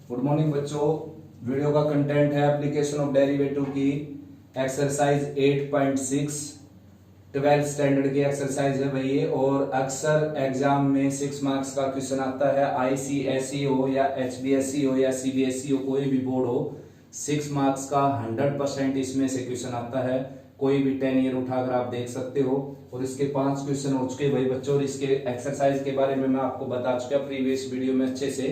Good morning बच्चों। Video का content है एप्लीकेशन ऑफ डेरिवेटिव की एक्सरसाइज 8.6 12th स्टैंडर्ड की एक्सरसाइज है भाई ये। और अक्सर एग्जाम में 6 मार्क्स का क्वेश्चन आता है, आईसीएसई हो या एचबीएसई हो या सीबीएसई हो, कोई भी बोर्ड हो, 6 मार्क्स का 100% इसमें से क्वेश्चन आता है। कोई भी 10 ईयर उठाकर आप देख सकते हो। और इसके 5 क्वेश्चन हो चुके भाई बच्चों। और इसके एक्सरसाइज के बारे में मैं आपको बता चुका प्रीवियस वीडियो में अच्छे से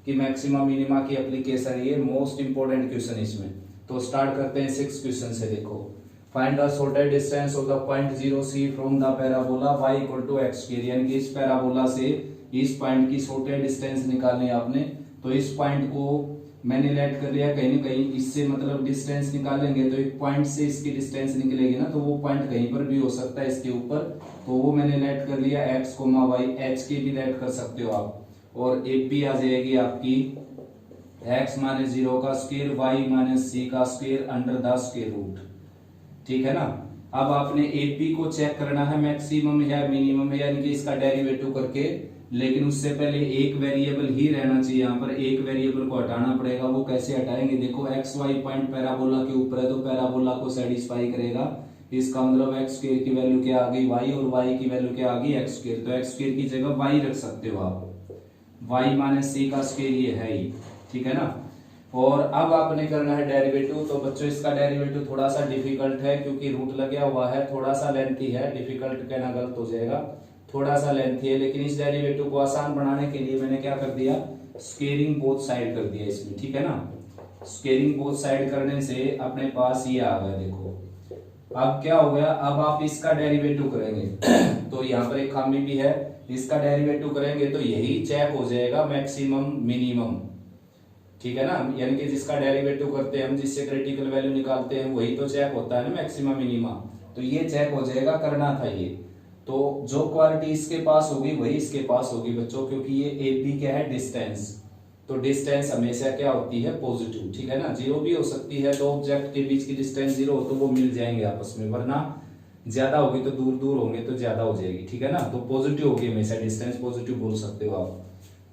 कि मैक्सिमा मिनिमा की एप्लीकेशन, ये मोस्ट इंपोर्टेंट क्वेश्चन इसमें। तो स्टार्ट करते हैं 6 क्वेश्चन से। देखो, find the shortest distance of the point 0 from the parabola y equal to x square, यानी कि इस पैराबोला से इस पॉइंट की शॉर्टेस्ट डिस्टेंस निकालनी है आपने। तो इस पॉइंट को मैंने लेट कर लिया कहीं ना कहीं, इससे मतलब डिस्टेंस निकालेंगे तो एक पॉइंट से इसकी डिस्टेंस निकलेगी ना, तो वो पॉइंट कहीं पर भी हो सकता है इसके ऊपर। तो वो मैंने लेट कर लिया x, y, h के भी लेट कर सकते हो आप। और ए पी आ जाएगी आपकी x माइनस 0 का स्क्वायर y माइनस सी का square under the square root. ठीक है ना। अब आपने एपी को चेक करना है मैक्सिमम है मिनिमम है, यानी कि इसका डेरिवेटिव करके। लेकिन उससे पहले एक वेरिएबल ही रहना चाहिए यहाँ पर, एक वेरिएबल को हटाना पड़ेगा। वो कैसे हटाएंगे, देखो एक्स वाई पॉइंट पैराबोला के ऊपर है तो पैराबोला को सेटिस्फाई करेगा। इसका मतलब एक्स स्क्वायर की वैल्यू क्या आ गई y, और y की वैल्यू क्या आ गई एक्स स्क्वायर। तो एक्स स्क्वायर की जगह y रख सकते हो आप, y माइनस सी का स्क्वायर ये है ही। ठीक है ना। और अब आपने करना है डेरिवेटिव। तो बच्चों इसका डेरिवेटिव थोड़ा सा डिफिकल्ट है क्योंकि रूट लगा हुआ है, थोड़ा सा लेंथी है। डिफिकल्ट कहना गलत हो जाएगा, थोड़ा सा लेंथी है। लेकिन इस डेरिवेटिव को आसान बनाने के लिए मैंने क्या कर दिया, स्क्वेयरिंग बोथ साइड कर दिया इसमें। ठीक है ना। स्क्वेयरिंग बोथ साइड करने से अपने पास ये आ गया। देखो अब क्या हो गया, अब आप इसका डेरिवेटिव करेंगे तो यहाँ पर एक खामी भी है, इसका डेरिवेटिव करेंगे तो यही चेक हो जाएगा मैक्सिमम मिनिमम। ठीक है ना। यानी कि जिसका डेरिवेटिव करते हैं हम, जिससे क्रिटिकल वैल्यू निकालते हैं, वही तो चेक होता है ना मैक्सिमम मिनिमा। तो ये चेक हो जाएगा, करना था ये। तो जो क्वालिटी इसके पास होगी वही इसके पास होगी बच्चों, क्योंकि ये ए बी क्या है, डिस्टेंस। तो डिस्टेंस हमेशा क्या होती है, पॉजिटिव। ठीक है ना। जीरो भी हो सकती है, दो ऑब्जेक्ट के बीच की डिस्टेंस जीरो हो तो वो मिल जाएंगे आपस में, वरना ज्यादा होगी तो दूर दूर होंगे तो ज्यादा हो जाएगी। ठीक है ना। तो पॉजिटिव होगी हमेशा, डिस्टेंस पॉजिटिव बोल सकते हो आप।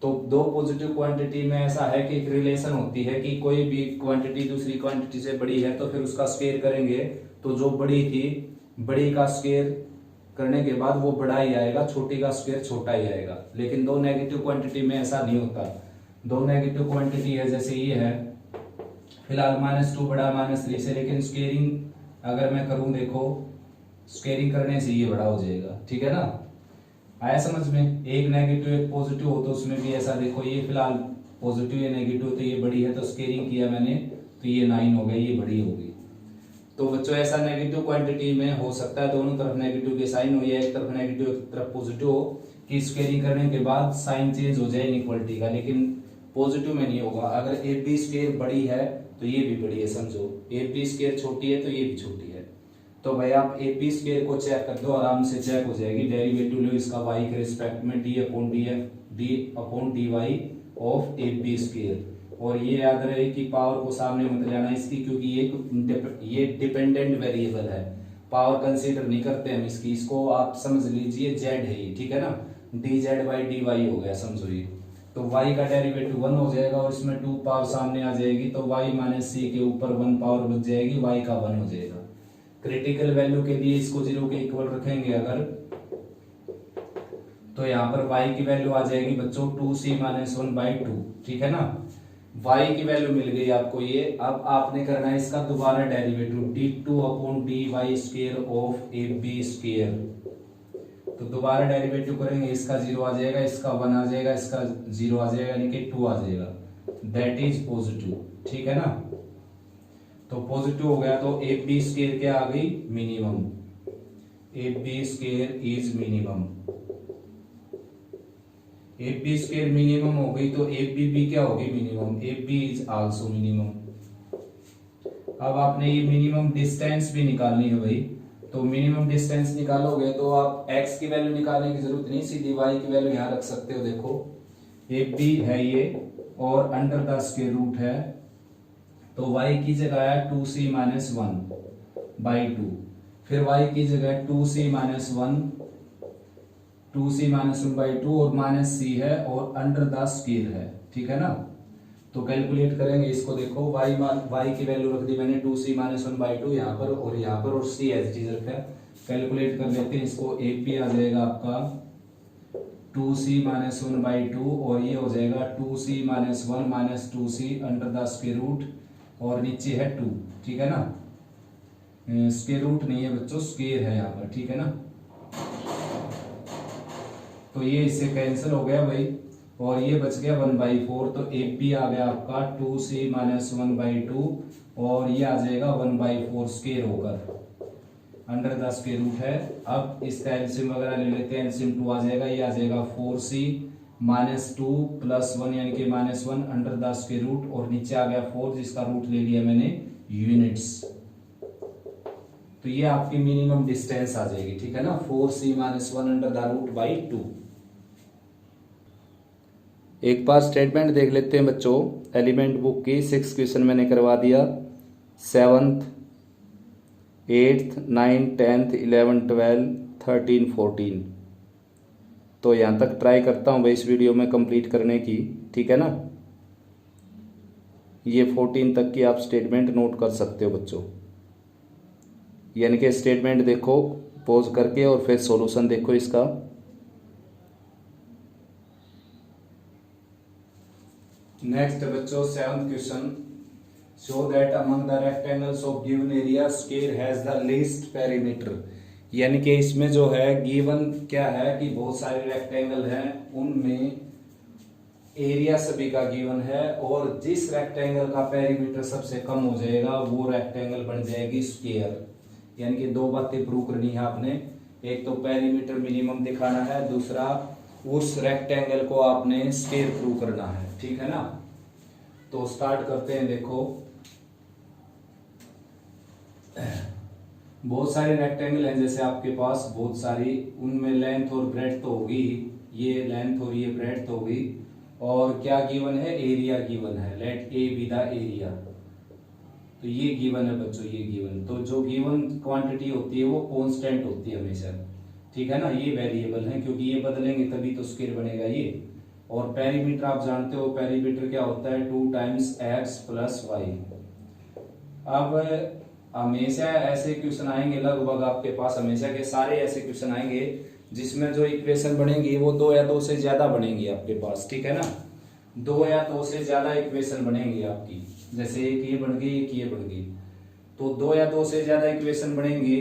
तो दो पॉजिटिव क्वांटिटी में ऐसा है कि एक रिलेशन होती है कि कोई भी क्वांटिटी दूसरी क्वांटिटी से बड़ी है तो फिर उसका स्क्वायर करेंगे तो जो बड़ी थी, बड़ी का स्क्वायर करने के बाद वो बड़ा ही आएगा, छोटी का स्क्वायर छोटा ही आएगा। लेकिन दो नेगेटिव क्वांटिटी में ऐसा नहीं होता। दो नेगेटिव क्वांटिटी है, जैसे ये है फिलहाल -2 बड़ा -3 से, लेकिन स्क्वेयरिंग अगर मैं करूं, देखो स्क्वेयरिंग करने से ये बड़ा हो जाएगा। ठीक है ना। आया समझ में। एक नेगेटिव एक पॉजिटिव हो तो उसमें भी ऐसा, देखो ये फिलहाल पॉजिटिव या नेगेटिव तो ये बड़ी है, तो स्क्वेयरिंग किया मैंने तो ये 9 हो गया, ये बड़ी होगी। तो बच्चों ऐसा नेगेटिव क्वांटिटी में हो सकता है दोनों तरफ नेगेटिव के साइन हो, या एक तरफ नेगेटिव एक तरफ पॉजिटिव हो, कि स्क्वेयरिंग करने के बाद साइन चेंज हो जाए इनइक्वालिटी का। लेकिन पॉजिटिव में नहीं होगा। अगर ए बी स्क्वायर बड़ी है तो ये भी बड़ी है, समझो। ए बी स्क्वायर छोटी है तो ये भी छोटी है। तो भाई आप ए पी स्क्वायर को चेक कर दो, आराम से चेक हो जाएगी। डेरिवेटिव लो इसका y के रिस्पेक्ट में d upon dy of A P square. और ये याद रहे कि पावर को सामने मत लेना इसकी, क्योंकि ये डिपेंडेंट वेरिएबल है, पावर कंसीडर नहीं करते हम इसकी। इसको आप समझ लीजिए z है ये। ठीक है ना। dz बाई dy हो गया, समझो ये। तो y का डेरिवेटिव 1 हो जाएगा और इसमें 2 पावर सामने आ जाएगी, तो y माइनस सी के ऊपर 1 पावर बच जाएगी, y का 1 हो जाएगा। क्रिटिकल वैल्यू के लिए इसको 0 के इक्वल रखेंगे अगर, तो यहाँ पर y की वैल्यू आ जाएगी बच्चों 2c माइनस 1/2। ठीक है ना। y की वैल्यू मिल गई आपको ये। अब आपने करना है इसका दोबारा derivative, d2 upon dy square of a b square. तो दोबारा डेरिवेटिव करेंगे, इसका 0 आ जाएगा, इसका 1 आ जाएगा, इसका 0 आ जाएगा, यानी कि 2 आ जाएगा। That is positive. ठीक है ना। तो पॉजिटिव हो गया तो ए बी स्क्वायर क्या आ गई, minimum. A b square is minimum. A b square minimum हो गई तो ए बी भी क्या होगी, minimum. A b is also minimum. अब आपने ये मिनिमम डिस्टेंस भी निकालनी है भाई। तो मिनिमम डिस्टेंस निकालोगे तो आप x की वैल्यू निकालने की जरूरत नहीं, सीधी y की वैल्यू यहां रख सकते हो। देखो ए बी है ये और अंडर द स्क्वायर रूट है, तो y की जगह है 2c माइनस 1/2। फिर y की जगह 2c माइनस 1/2 और माइनस c है और अंडर द स्क्वायर है। ठीक है ना। तो कैलकुलेट करेंगे इसको, देखो y की वैल्यू रख दी मैंने 2c माइनस 1/2 यहाँ पर और यहाँ पर, और c एज इट इज रखा है। कैलकुलेट कर लेते हैं इसको, AP आ जाएगा आपका 2c माइनस 1/2 और ये हो जाएगा 2c minus 1 minus 2c under the square root और नीचे है 2, ठीक है ना। स्क्वायर रूट नहीं है बच्चों, स्क्वायर है यहाँ पर, ठीक है ना। तो ये इससे कैंसिल हो गया भाई और ये बच गया 1/4। तो AP आ गया आपका 2c माइनस 1/2 और ये आ जाएगा 1/4 स्क्वायर होकर अंडर द स्क्वायर रूट है। अब इसका एलसीएम वगैरह ले लेते हैं, एलसीएम 2 आ जाएगा, ये आ जाएगा 4c माइनस 2 प्लस 1 यानी कि minus 1 under the square root और नीचे आ गया 4 जिसका रूट ले लिया मैंने यूनिट्स। तो ये आपकी मिनिमम डिस्टेंस आ जाएगी, ठीक है ना, 4c minus 1 under the root by 2। एक बार स्टेटमेंट देख लेते हैं बच्चों, एलिमेंट बुक की 6 क्वेश्चन मैंने करवा दिया, 7th 8th 9th 10th 11th 12th 13 14। तो यहाँ तक ट्राई करता हूँ भाई इस वीडियो में कंप्लीट करने की, ठीक है ना। ये 14 तक की आप स्टेटमेंट नोट कर सकते हो बच्चों, यानी कि स्टेटमेंट देखो पॉज करके और फिर सॉल्यूशन देखो इसका। नेक्स्ट बच्चों 7th question, show that among the rectangles of given area square has the least perimeter. यानी कि इसमें जो है गिवन क्या है कि बहुत सारे रेक्टेंगल हैं, उनमें एरिया सभी का गिवन है और जिस रेक्टेंगल का पेरीमीटर सबसे कम हो जाएगा वो रेक्टेंगल बन जाएगी स्क्वायर। यानी कि दो बातें प्रूव करनी है आपने, एक तो पेरीमीटर मिनिमम दिखाना है, दूसरा उस रेक्टेंगल को आपने स्क्वायर प्रूव करना है, ठीक है ना। तो स्टार्ट करते हैं। देखो बहुत सारे रेक्टेंगल हैं जैसे आपके पास, बहुत सारी, उनमें लेंथ और ब्रेड्थ तो होगी, ये लेंथ और ये ब्रेड्थ होगी, और क्या गिवन है, एरिया गिवन है, let a b the area. तो ये गिवन है बच्चों, ये गिवन। तो जो गिवन क्वांटिटी होती है वो कांस्टेंट होती है हमेशा, ठीक है ना। ये वेरिएबल है क्योंकि ये बदलेंगे तभी तो स्क्वायर बनेगा ये। और पेरीमीटर आप जानते हो, पेरीमीटर क्या होता है, 2 टाइम्स x प्लस वाई। अब हमेशा ऐसे क्वेश्चन आएंगे, लगभग आपके पास हमेशा के सारे ऐसे क्वेश्चन आएंगे जिसमें जो इक्वेशन बनेंगी वो 2 या 2 से ज्यादा बनेंगी आपके पास, ठीक है ना। 2 या 2 से ज्यादा इक्वेशन बनेंगी आपकी, जैसे एक ये बन गई एक ये बन गई, तो 2 या 2 से ज्यादा इक्वेशन बनेंगी।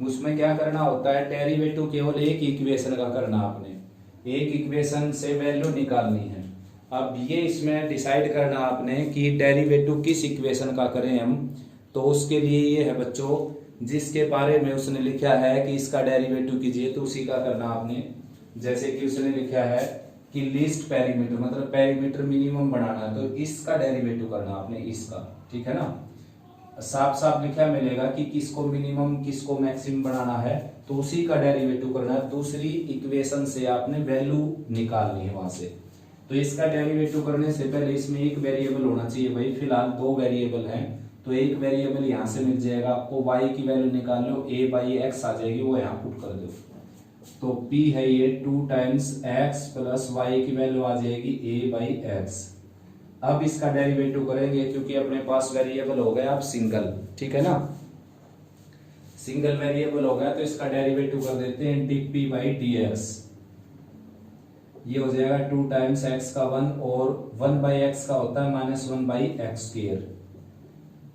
उसमें क्या करना होता है, डेरिवेटिव केवल एक इक्वेशन का करना, आपने एक इक्वेशन से वैल्यू निकालनी है। अब ये इसमें डिसाइड करना आपने कि डेरिवेटिव किस इक्वेशन का करें हम। तो उसके लिए ये है बच्चों, जिसके बारे में उसने लिखा है कि इसका डेरिवेटिव कीजिए तो उसी का करना आपने। जैसे कि उसने लिखा है कि लीस्ट पेरीमीटर, मतलब पेरीमीटर मिनिमम बनाना, तो इसका डेरिवेटिव करना आपने, इसका, ठीक है ना। साफ साफ लिखा मिलेगा कि किसको मिनिमम किसको मैक्सिमम बनाना है, तो उसी का डेरिवेटिव करना है। दूसरी इक्वेशन से आपने वैल्यू निकालनी है वहां से। तो इसका डेरिवेटिव करने से पहले इसमें एक वेरिएबल होना चाहिए भाई, फिलहाल 2 वेरिएबल हैं, तो एक वेरिएबल यहाँ से मिल जाएगा आपको, y की वैल्यू निकाल लो, a बाई एक्स आ जाएगी, वो यहाँ पुट कर दो। तो p है ये 2 टाइम्स x प्लस वाई की वैल्यू आ जाएगी a बाई एक्स। अब इसका डेरिवेटिव करेंगे क्योंकि अपने पास वेरिएबल हो गया अब सिंगल, ठीक है ना, सिंगल वेरिएबल हो गया, तो इसका डेरिवेटिव कर देते हैं dp बाई dx। ये हो जाएगा 2 टाइम्स x का 1 और 1 बाई एक्स का होता है माइनस 1 बाई एक्स स्क्वायर।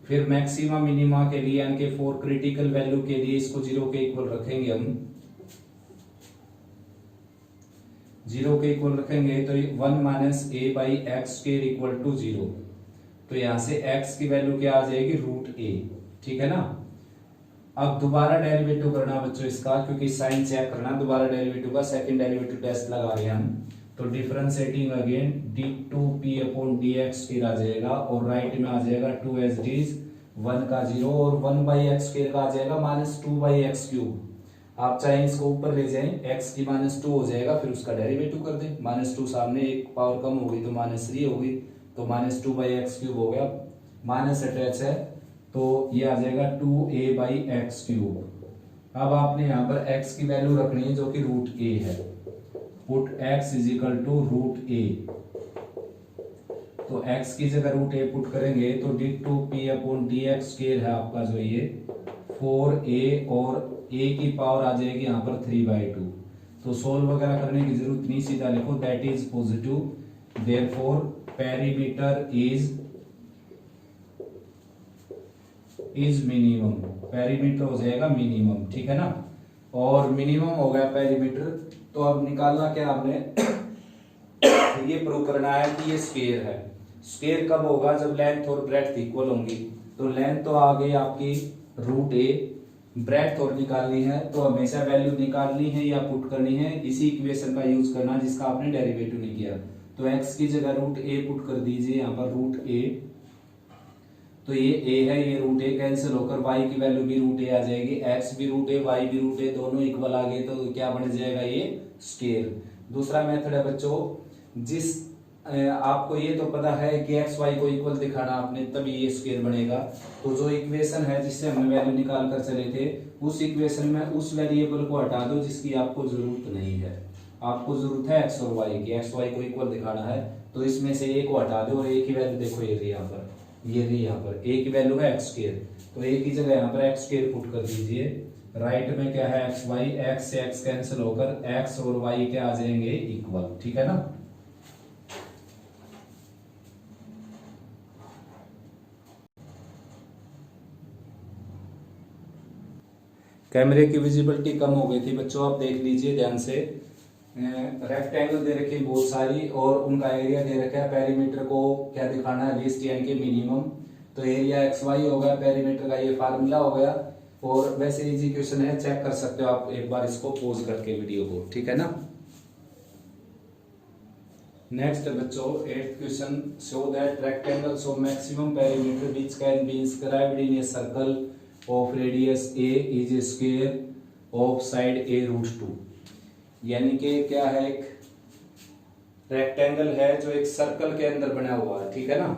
फिर मैक्सिमा मिनिमा के लिए यानी कि फॉर क्रिटिकल वैल्यू के लिए इसको 0 के इक्वल रखेंगे हम, 0 के इक्वल रखेंगे तो 1 minus a by x square equal to 0। तो यहां से x की वैल्यू क्या आ जाएगी, रूट a, ठीक है ना। अब दोबारा डेरिवेटिव करना बच्चों इसका, क्योंकि साइन चेक करना दोबारा डेरिवेटिव का, सेकंड डेरिवेटिव टेस्ट लगा रहे हैं हम। तो differentiating again d2p upon dx फिर आ जाएगा और राइट में आ जाएगा 2 एज इट इज, 1 का 0 और 1 बाई एक्स स्क्वायर का आ जाएगा माइनस 2 बाई एक्स क्यूब। आप चाहे इसको ऊपर ले जाएं, x की माइनस 2 हो जाएगा, फिर उसका डेरिवेटिव कर दें, माइनस 2 सामने एक पावर कम होगी तो माइनस 3 होगी, तो माइनस 2 बाई एक्स क्यूब हो गया, माइनस अटैच है तो ये आ जाएगा 2a बाई एक्स क्यूब। अब आपने यहाँ पर x की वैल्यू रखनी है जो कि रूट a है, put x is equal to root a। तो x की जगह रूट ए पुट करेंगे तो d2p/dx स्क्वायर है आपका जो ये 4a और a की पावर आ जाएगी यहाँ पर 3/2। तो सोल्व वगैरह करने की जरूरत नहीं, सीधा लिखो that is positive therefore perimeter is minimum. Perimeter हो जाएगा मिनिमम, ठीक है ना। और मिनिमम हो गया पेरीमीटर, तो अब निकालना क्या आपने ये प्रूव करना है कि ये स्क्वायर है। स्क्वायर कब होगा? जब लेंथ और ब्रेड्थ इक्वल होंगी। तो लेंथ तो आ गई आपकी रूट ए, ब्रेड्थ और निकालनी है, तो हमेशा वैल्यू निकालनी है या पुट करनी है, इसी इक्वेशन का यूज करना जिसका आपने डेरिवेटिव नहीं किया। तो x की जगह रूट ए पुट कर दीजिए यहाँ पर रूट ए, तो ये a है, ये रूट ए कैंसिल होकर y की वैल्यू भी रूट ए आ जाएगी, x भी रूट ए y भी रूट ए, दोनों इक्वल आ गए, तो क्या बन जाएगा ये स्क्वायर। दूसरा मेथड है बच्चों, जिस आपको ये तो पता है कि एक्स वाई को इक्वल दिखाना आपने, तभी ये स्क्वायर बनेगा। तो जो इक्वेशन है जिससे हमने वैल्यू निकाल कर चले थे, उस इक्वेशन में उस वेरिएबल को हटा दो जिसकी आपको जरूरत नहीं है। आपको जरूरत है एक्स और वाई की, एक्स वाई को इक्वल दिखाना है, तो इसमें से ए को हटा दो और ए की वैल्यू देखो ये रही यहाँ पर, ये रही यहाँ पर ए की वैल्यू है एक्स स्क्वायर, तो ए की जगह यहाँ पर एक्स स्क्वायर पुट कर दीजिए। राइट में क्या है एक्स वाई, एक्स से एक्स कैंसिल होकर एक्स और वाई क्या आ जाएंगे इक्वल, ठीक है ना। कैमरे की विजिबिलिटी कम हो गई थी बच्चों, आप देख लीजिए ध्यान से। रेक्टेंगल दे रखी बहुत सारी और उनका एरिया दे रखा है, पेरीमीटर को क्या दिखाना है लीस्ट यानी कि मिनिमम। तो एरिया एक्स वाई हो गया, पेरीमीटर का ये फार्मूला हो गया, और वैसे इजी क्वेश्चन है, चेक कर सकते हो आप एक बार इसको पॉज करके वीडियो को, ठीक है ना। नेक्स्ट बच्चों 8th question, show that rectangles of maximum perimeter which can be inscribed in a circle of radius a is a square of side a root 2। यानी कि क्या है, एक रेक्टेंगल है जो एक सर्कल के अंदर बना हुआ है, ठीक है ना।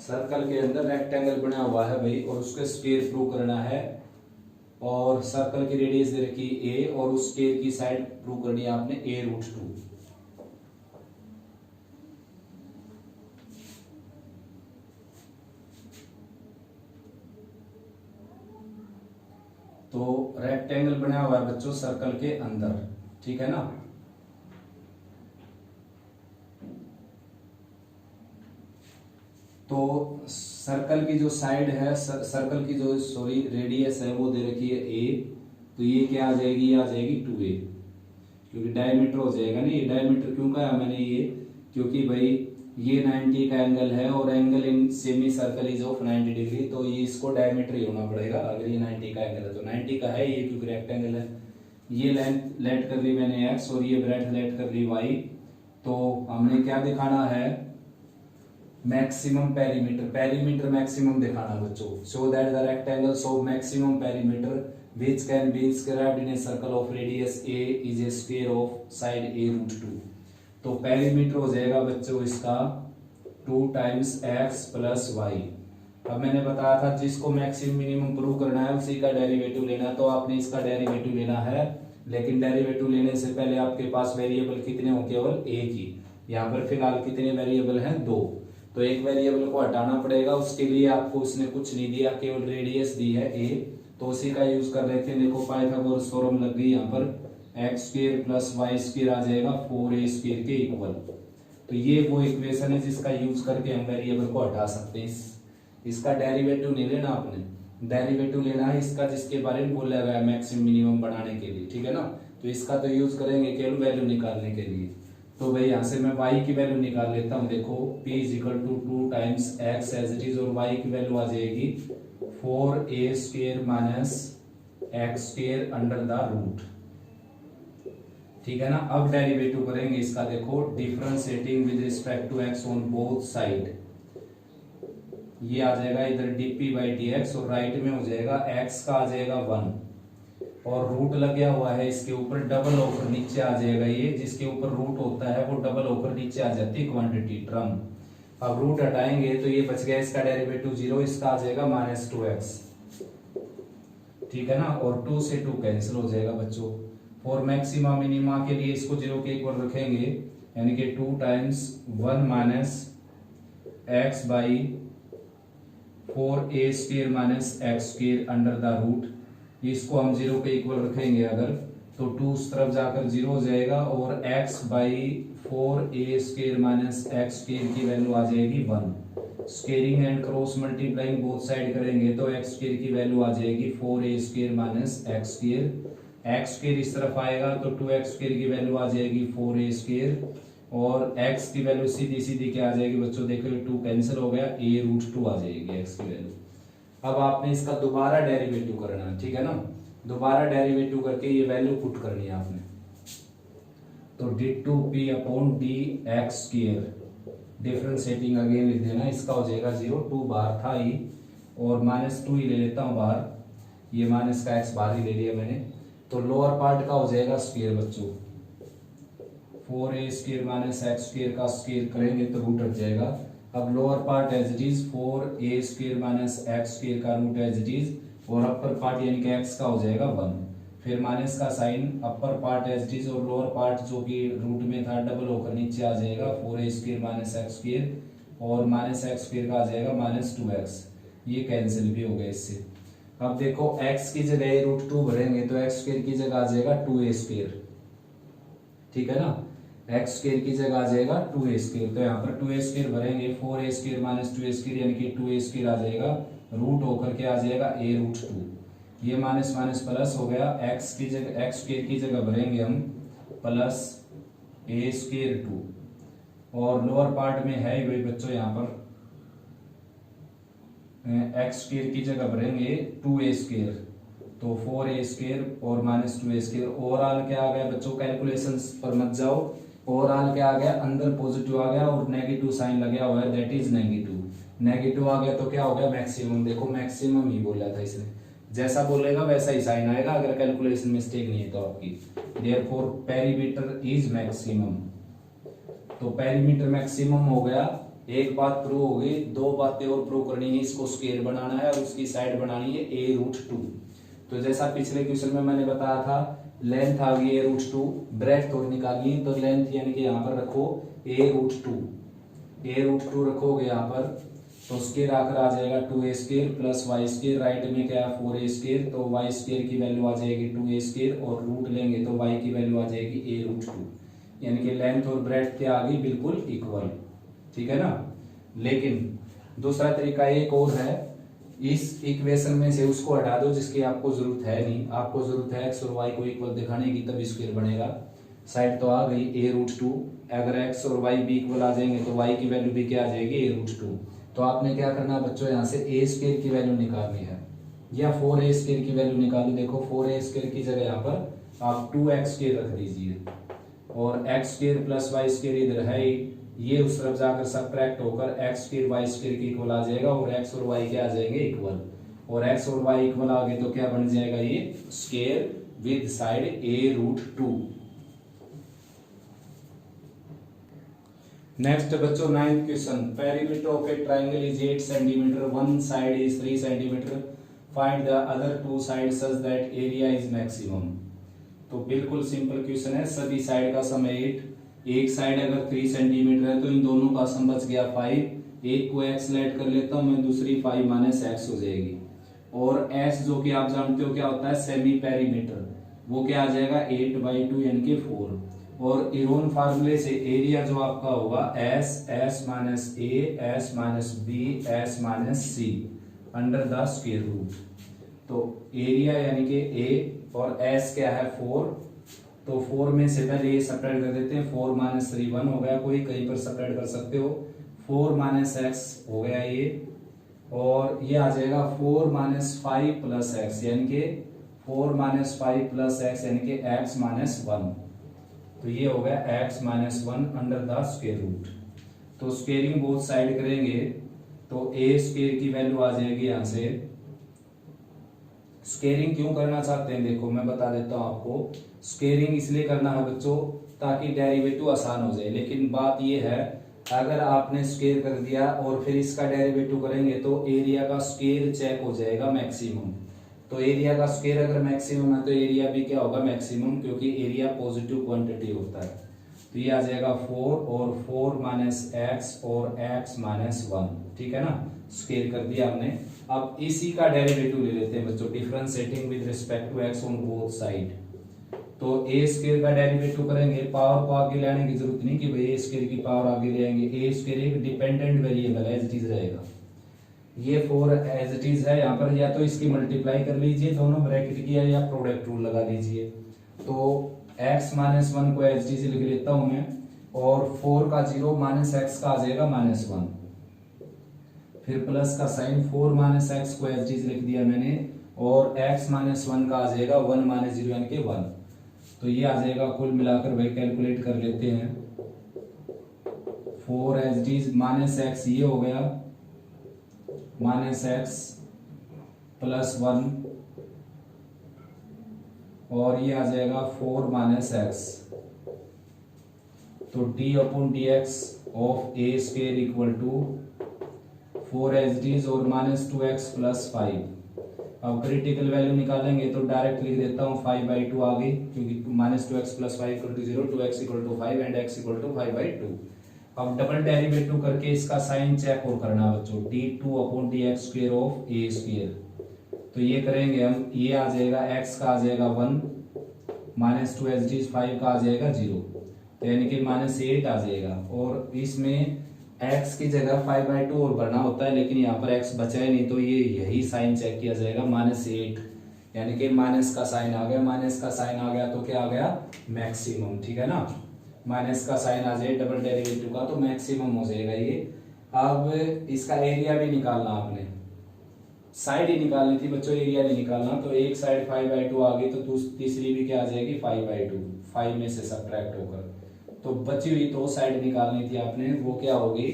सर्कल के अंदर रेक्टेंगल बना हुआ है भाई, और उसके स्क्वायर प्रूव करना है, और सर्कल की रेडियस दे रखी a और उस स्क्वायर की साइड प्रूव करनी है आपने a रूट 2। तो रेक्टेंगल बना हुआ है बच्चों सर्कल के अंदर, ठीक है ना। तो सर्कल की जो साइड है, सर्कल की जो सॉरी रेडियस है वो दे रखी है a, तो ये क्या आ जाएगी, ये आ जाएगी 2a, क्योंकि डायमीटर हो जाएगा ना। ये डायमीटर क्यों कहा मैंने ये, क्योंकि भाई ये 90 का एंगल है और angle in semi circle is of 90 degree, तो ये इसको डायमीटर ही होना पड़ेगा। अगर ये 90 का एंगल है तो 90 का है ये, क्योंकि रेक्टेंगल है। ये लेंथ लेट कर ली मैंने x और ये ब्रेड्थ लेट कर ली y। तो हमने क्या दिखाना है, मैक्सिमम पेरीमीटर, पेरीमीटर मैक्सिमम दिखाना बच्चों। Show that the rectangles of maximum perimeter which can be inscribed in a circle of radius a is a square of side a root 2। तो perimeter हो जाएगा बच्चों इसका 2 टाइम्स x प्लस वाई। अब मैंने बताया था जिसको मैक्सिमम मिनिमम प्रूव करना है उसी का डेरिवेटिव लेना है, तो आपने इसका डेरिवेटिव लेना है, लेकिन डेरिवेटिव लेने से पहले आपके पास वेरिएबल कितने हो, केवल एक ही। यहाँ पर फिलहाल कितने वेरिएबल हैं, 2, तो एक वेरिएबल को हटाना पड़ेगा। उसके लिए आपको उसने कुछ नहीं दिया, केवल रेडियस दी है a, तो उसी का यूज कर रहे थे। देखो पाइथागोरस थ्योरम लग गई यहाँ पर, x square plus y square आ जाएगा 4a स्क्वायर के इक्वल। तो ये वो इक्वेशन है जिसका यूज करके हम वेरिएबल को हटा सकते हैं। इसका डेरिवेटिव नहीं लेना आपने, डेरिवेटिव लेना है इसका जिसके बारे में बोला गया मैक्सिमम मिनिमम बनाने के लिए, ठीक है ना। तो इसका तो यूज करेंगे केवल वैल्यू निकालने के लिए। तो भाई यहाँ से मैं y की वैल्यू निकाल लेता हूँ। देखो p is equal to 2 times x as it is, और y की वैल्यू आ जाएगी 4a square minus x square under the root, ठीक है ना। अब डेरिवेटिव करेंगे इसका, देखो differentiating with respect to x on both side, ये आ जाएगा इधर dp/dx और राइट में हो जाएगा x का आ जाएगा 1 और रूट लगा हुआ है इसके ऊपर, डबल होकर नीचे आ जाएगा। ये जिसके ऊपर रूट होता है वो डबल होकर नीचे आ जाती है क्वांटिटी टर्म। अब रूट हटाएंगे तो ये बच गया इसका डेरिवेटिव 0, इसका आ जाएगा -2x, ठीक है ना। और 2 से 2 कैंसिल हो जाएगा बच्चों। फॉर मैक्सिमा मिनिमा के लिए इसको 0 के इक्वल रखेंगे, यानी कि 2 times 1 minus x by 4a square minus x square under the root, इसको हम 0 के इक्वल रखेंगे अगर, तो 2 उस तरफ जाकर 0 हो जाएगा और x by 4a square minus x square की वैल्यू आ जाएगी 1। Squaring and cross multiplying both side करेंगे तो x स्क्वायर की वैल्यू आ जाएगी 4a square minus x square. X square इस तरफ आएगा तो 2x स्क्वायर की वैल्यू आ जाएगी 4a स्क्वायर, और x की वैल्यू सीधी सीधी क्या आ जाएगी बच्चों, देखो 2 कैंसिल हो गया, a√2 आ जाएगी x की वैल्यू। अब आपने इसका दोबारा डेरिवेटिव करना है, ठीक है ना, दोबारा डेरिवेटिव करके ये वैल्यू पुट करनी है आपने। तो d2p upon dx square, differentiating again लिख देना, इसका हो जाएगा 0, 2 बाहर था ही और -2 ही ले लेता हूं बाहर, ये माइनस का x बाहर ही ले लिया मैंने, तो लोअर पार्ट का हो जाएगा स्क्वायर बच्चों, 4a square minus x square का स्क्वायर करेंगे तो रूट हट जाएगा। अब lower part as it is 4a square minus x square का रूट एज इट इज, और अपर पार्ट यानी कि x का हो जाएगा 1, फिर माइनस का sign, upper part as it is और लोअर पार्ट जो कि रूट में था डबल होकर नीचे आ जाएगा, 4a square minus x square और माइनस एक्स स्क्वायर का आ जाएगा -2x, ये कैंसिल भी हो गया इससे। अब देखो x की जगह √2 भरेंगे तो x स्क्वायर की जगह आ जाएगा 2a स्क्वायर, ठीक है ना, एक्स स्क्वायर की जगह आ जाएगा 2a स्क्वायर, तो यहाँ पर 2a स्क्वायर भरेंगे, 4a square minus 2a square यानी कि 2a स्क्वायर आ जाएगा, रूट होकर के आ जाएगा a√2, ये माइनस माइनस प्लस हो गया, x की जगह एक्स स्क्वायर की जगह भरेंगे हम प्लस a स्क्वायर 2, और लोअर पार्ट में है वही बच्चों, यहाँ पर एक्स स्क्वायर की जगह भरेंगे 2a स्क्वायर, तो 4a स्क्वायर और -2a स्क्वायर। ओवरऑल क्या आ गया बच्चों, कैलकुलेशंस पर मत जाओ, ओवरऑल क्या आ गया, अंदर पॉजिटिव आ गया और नेगेटिव साइन लगा हुआ है, दैट इज नेगेटिव, नेगेटिव आ गया तो क्या हो गया मैक्सिमम, देखो मैक्सिमम ही बोला था इसने, जैसा बोलेगा वैसा ही साइन आएगा अगर कैलकुलेशन मिस्टेक नहीं है तो आपकी। देयरफॉर पेरीमीटर इज मैक्सिमम, तो पेरीमीटर मैक्सिमम हो गया, एक बात प्रूव हो गई, दो बातें और प्रूव करनी है, इसको स्क्वायर बनाना है और उसकी साइड बनानी है a√2। तो जैसा पिछले क्वेश्चन में मैंने बताया था, लेंथ आ गई a√2, ब्रेथ थोड़ी निकालनी है, तो लेंथ यानी कि यहाँ पर रखो a√2, a√2 रखोगे यहाँ पर तो स्क्वायर आकर आ जाएगा 2a square plus y square, right में क्या है 4a स्क्वायर, तो y स्क्वायर की वैल्यू आ जाएगी 2a स्क्वायर और रूट लेंगे तो y की वैल्यू आ जाएगी a√2, यानी कि लेंथ और ब्रेथ क्या आ गई बिल्कुल इक्वल, ठीक है ना। लेकिन दूसरा तरीका एक और है, इस इक्वेशन में से उसको हटा दो जिसकी आपको जरूरत है नहीं, आपको जरूरत है x और y को इक्वल दिखाने की, तब स्क्वायर बनेगा। साइड तो आ गई a√2, अगर x और y भी इक्वल आ जाएंगे तो y की वैल्यू भी क्या आ जाएगी a√2। तो आपने क्या करना है बच्चों, यहाँ से a स्क्वायर की वैल्यू निकालनी है या 4a स्क्वायर की वैल्यू निकालो। देखो 4a स्क्वायर की जगह यहाँ पर आप 2x स्क्वायर रख दीजिए और x square plus y square इधर है, ये उस तरफ जाकर सब्ट्रैक्ट होकर x स्क्वायर y स्क्वायर की इक्वल आ जाएगा और x और y क्या आ जाएंगे इक्वल, और x और y इक्वल आ गए तो क्या बन जाएगा ये square with side a√2। Next बच्चों 9th question, perimeter of a triangle is 8 centimetre, one side is 3 centimetre, find the other two side such that area is maximum. तो बिल्कुल सिंपल क्वेश्चन है, सभी साइड का सम 8, एक साइड अगर 3 centimetre है तो इन दोनों का सम बच गया 5, एक को x लेट कर लेता हूं मैं, दूसरी 5 माइनस x हो जाएगी, और s जो कि आप जानते हो क्या होता है सेमी पेरीमीटर, वो क्या आ जाएगा 8/2 यानी कि 4, और इरोन फार्मूले से एरिया जो आपका होगा s minus a s minus b s minus c under the square root. तो एरिया यानी कि a और s क्या है 4, तो 4 में से पहले ये सपरेट कर देते हैं, 4 माइनस 3 1 हो गया, कोई कहीं पर सपरेट कर सकते हो, 4 माइनस x हो गया ये, और ये आ जाएगा 4 माइनस 5 प्लस एक्स यानी कि 4 माइनस 5 प्लस एक्स यानी कि x माइनस 1, तो ये हो गया x minus 1 under the square root. तो स्क्वेयरिंग बोथ साइड करेंगे तो a स्क्वायर की वैल्यू आ जाएगी यहां से, स्क्वेयरिंग क्यों करना चाहते हैं देखो मैं बता देता हूं आपको, स्क्वेयरिंग इसलिए करना है बच्चों ताकि डेरिवेटिव आसान हो जाए, लेकिन बात ये है अगर आपने स्क्वेयर कर दिया और फिर इसका डेरिवेटिव करेंगे तो एरिया का स्क्वेयर चेक हो जाएगा मैक्सिमम, तो एरिया का स्क्वायर अगर मैक्सिमम है तो एरिया भी क्या होगा मैक्सिमम, क्योंकि एरिया पॉजिटिव क्वांटिटी होता है। तो ये आ जाएगा 4 और 4 माइनस एक्स और एक्स माइनस 1, ठीक है ना, स्क्वायर कर दिया हमने। अब इसी का डेरिवेटिव ले लेते हैं बच्चों, differentiating with respect to x on both side. तो ए स्क्वायर का डेरिवेटिव करेंगे, पावर को आगे लाने की जरूरत नहीं कि भाई ए स्क्वायर की पावर आगे ले आएंगे, ए स्क्वायर एक डिपेंडेंट वेरिएबल है, एज इट इज रहेगा। ये 4 एज इट इज है यहाँ पर, या तो इसकी मल्टीप्लाई कर लीजिए दोनों ब्रैकेट की, या प्रोडक्ट रूल लगा लीजिए। तो x माइनस 1 को एज इट इज लिख लेता हूं मैं, और 4 का 0 माइनस एक्स का आ जाएगा माइनस 1, फिर प्लस का साइन 4 माइनस एक्स को एज इट इज लिख दिया मैंने, और x माइनस 1 का आ जाएगा 1 माइनस 0 यानी कि 1। तो ये आ जाएगा कुल मिलाकर, भाई कैलकुलेट कर लेते हैं, 4 as it is minus x ये हो गया, माइनस एक्स प्लस 1, और ये आ जाएगा 4 माइनस एक्स। तो d upon d x of a square equal to 4 as it is और माइनस 2x प्लस 5। अब क्रिटिकल वैल्यू निकालेंगे तो डायरेक्ट लिख देता हूँ 5/2 आगे, क्योंकि minus 2x plus 5 equal to 0, 2x equal to 5 and x equal to 5/2। अब डबल डेरिवेटिव करके इसका साइन चेक और करना बच्चों, d2 upon dx square of a square. तो ये करेंगे हम, ये आ जाएगा x का आ जाएगा 1, माइनस 2 एज इट इज 5 का आ जाएगा 0, तो यानी कि माइनस 8 आ जाएगा। और इसमें x की जगह 5/2 और भरना होता है, लेकिन यहाँ पर x बचा है नहीं, तो ये यही साइन चेक किया जाएगा, माइनस 8, यानी कि माइनस का साइन आ गया। माइनस का साइन आ गया तो क्या आ गया, मैक्सिमम, ठीक है ना, माइनस का साइन आ जाए डबल डेरिवेटिव का तो मैक्सिमम हो जाएगा ये। अब इसका एरिया भी निकालना, आपने साइड ही निकालनी थी बच्चों, एरिया नहीं निकालना। तो एक साइड 5/2 आ गई, तो तीसरी भी क्या आ जाएगी 5/2, 5 में से सब्ट्रैक्ट होकर। तो बची हुई दो साइड निकालनी थी आपने, वो क्या होगी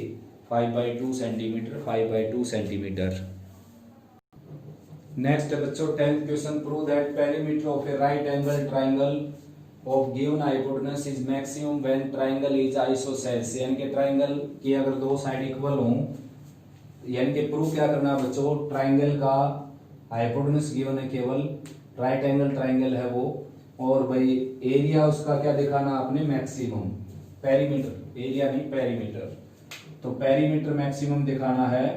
5/2 सेंटीमीटर, 5/2 सेंटीमीटर। नेक्स्ट बच्चों 10th question, prove that perimeter of A right angle triangle of given hypotenuse is maximum when triangle is isosceles. यानी कि ट्राइंगल की अगर दो साइड इक्वल हों, यानी कि प्रूव क्या करना है बच्चों, ट्राइंगल का हाइपोटेनस गिवन है, केवल राइट एंगल ट्राइंगल है वो, और भाई एरिया उसका क्या दिखाना आपने, मैक्सिमम। पेरीमीटर, एरिया नहीं पेरीमीटर, तो पेरीमीटर मैक्सिमम दिखाना है,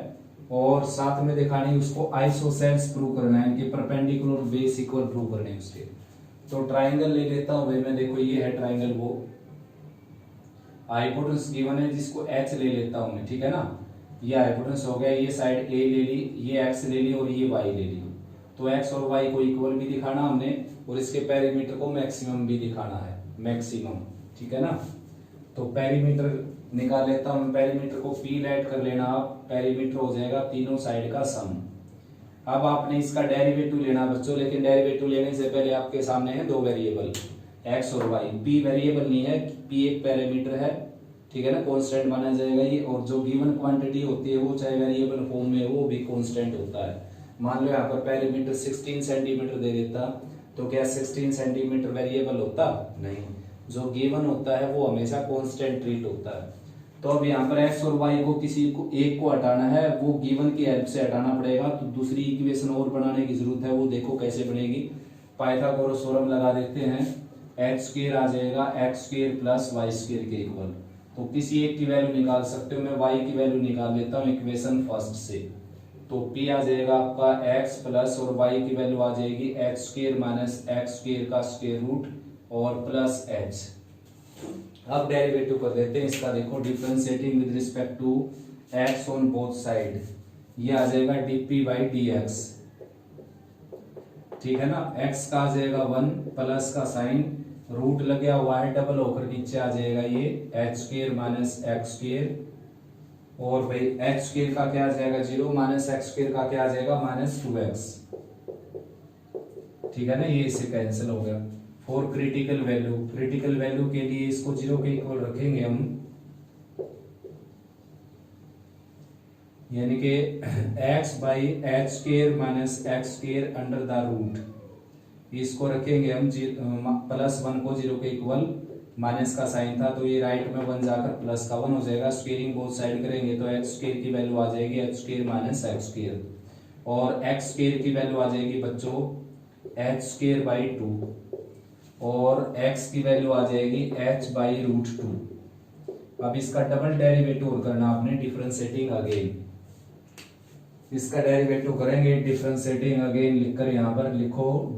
और साथ में दिखानी उसको आइसोसेल्स प्रूव करना है, इनके परपेंडिकुलर बेस इक्वल प्रूव करने हैं उसके। तो ट्राइंगल ले लेता हूं भाई मैं, देखो ये है ट्राइंगल, वो हाइपोटेनस गिवन है जिसको h ले लेता हूं मैं, ठीक है ना, ये हाइपोटेनस हो गया, ये साइड a ले ली, ये x ले ली और ये y ले ली। तो x और y को इक्वल भी दिखाना हमने, और इसके पेरीमीटर को मैक्सिमम भी दिखाना है, मैक्सिमम, ठीक है ना। तो पेरीमीटर निकाल लेता हूं, पेरीमीटर को p ऐड कर लेना आप, पेरीमीटर हो जाएगा तीनों साइड का सम। अब आपने इसका डेरिवेटिव लेना बच्चों, लेकिन डेरिवेटिव लेने से पहले आपके सामने है दो वेरिएबल x और y। p वेरिएबल नहीं है, p एक पैरामीटर है, ठीक है ना, कांस्टेंट माना जाएगा ये, और जो गिवन क्वांटिटी होती है वो चाहे वेरिएबल फॉर्म में वो भी कांस्टेंट होता है। मान लो यहाँ पर पैरामीटर 16 सेंटीमीटर दे देता, तो क्या 16 सेंटीमीटर वेरिएबल होता, नहीं, जो गिवन होता है वो हमेशा कांस्टेंट ट्रीट होता है। तो अब यहाँ पर x और y को किसी को एक को हटाना है, वो गिवन की हेल्प से हटाना पड़ेगा, तो दूसरी इक्वेशन और बनाने की जरूरत है, वो देखो कैसे बनेगी। पाइथागोरस थ्योरम लगा देते हैं, h स्क्वायर आ जाएगा x square plus y square के इक्वल। तो किसी एक की वैल्यू निकाल सकते हो, मैं y की वैल्यू निकाल लेता हूँ इक्वेशन फर्स्ट से। तो p आ जाएगा आपका x प्लस, और y की वैल्यू आ जाएगी x square minus x square का स्क्वायर रूट और प्लस h। अब डेरिवेटिव कर देते हैं इसका, देखो differentiating with respect to x on both side, ये आ जाएगा dp/dx, ठीक है ना। x का आ जाएगा 1, प्लस का साइन, रूट लगे हुआ है, डबल होकर नीचे आ जाएगा ये h square minus x square, और भाई h स्क्वायर का क्या आ जाएगा 0, माइनस x स्क्वायर का क्या आ जाएगा माइनस 2x, ठीक है ना, ये इससे कैंसिल हो गया। For critical value, critical value के लिए इसको 0 के इक्वल रखेंगे हम, यानी कि x/h square minus x square under the root, इसको रखेंगे हम प्लस 1 को 0 के इक्वल, माइनस का साइन था तो ये राइट में 1 जाकर प्लस का 1 हो जाएगा, स्क्वेयरिंग बोथ साइड करेंगे तो x स्क्वायर की वैल्यू आ जाएगी h square minus x square, और x स्क्वायर की वैल्यू आ जाएगी बच्चों h स्क्वायर बाई 2, और x की वैल्यू आ जाएगी h/√2। अब इसका डबल डेरिवेटिव और करना आपने, डिफरेंशिएटिंग अगेन। इसका डेरिवेटिव करेंगे डिफरेंशिएटिंग अगेन लिखकर यहाँ पर लिखो